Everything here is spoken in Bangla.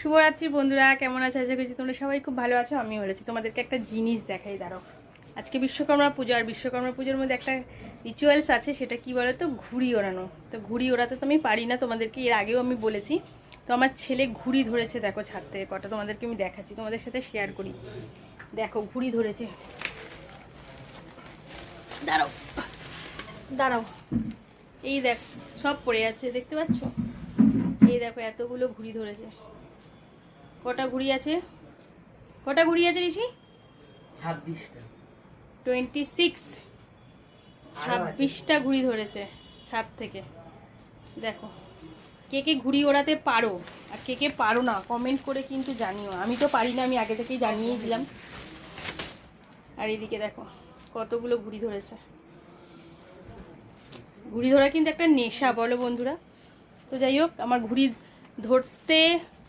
শুভরাত্রি বন্ধুরা, কেমন আছে? আশা করছি তোমরা সবাই খুব ভালো আছো। আমিও ভালো আছি। তোমাদেরকে একটা জিনিস দেখাই, দাঁড়াও। আজকে বিশ্বকর্মা পূজা, আর বিশ্বকর্মা পুজোর মধ্যে একটা রিচুয়ালস আছে, সেটা কি বলো তো, ঘুড়ি ওড়ানো। তো ঘুড়ি ওড়াতে তো আমি পারি না, তোমাদেরকে এর আগেও আমি বলেছি। তো আমার ছেলে ঘুড়ি ধরেছে, দেখো ছাদ থেকে কটা তোমাদেরকে আমি দেখাচ্ছি, তোমাদের সাথে শেয়ার করি। দেখো ঘুড়ি ধরেছে, দাঁড়াও দাঁড়াও, এই দেখ সব পড়ে যাচ্ছে, দেখতে পাচ্ছ? এই দেখো এতগুলো ঘুড়ি ধরেছে। কটা ঘুড়ি আছে? কটা ঘুড়ি আছে ঋষি? 26টা। 26, 26টা ঘুড়ি ধরেছে ছাদ থেকে। দেখো, কে কে ঘুড়ি ওড়াতে পারো আর কে কে পারো না কমেন্ট করে কিন্তু জানিও। আমি তো পারি না, আমি আগে থেকেই জানিয়েই দিলাম। আর এদিকে দেখো কতগুলো ঘুড়ি ধরেছে। ঘুড়ি ধরা কিন্তু একটা নেশা, বলো বন্ধুরা। তো যাই হোক, আমার ঘুড়ি ধরতে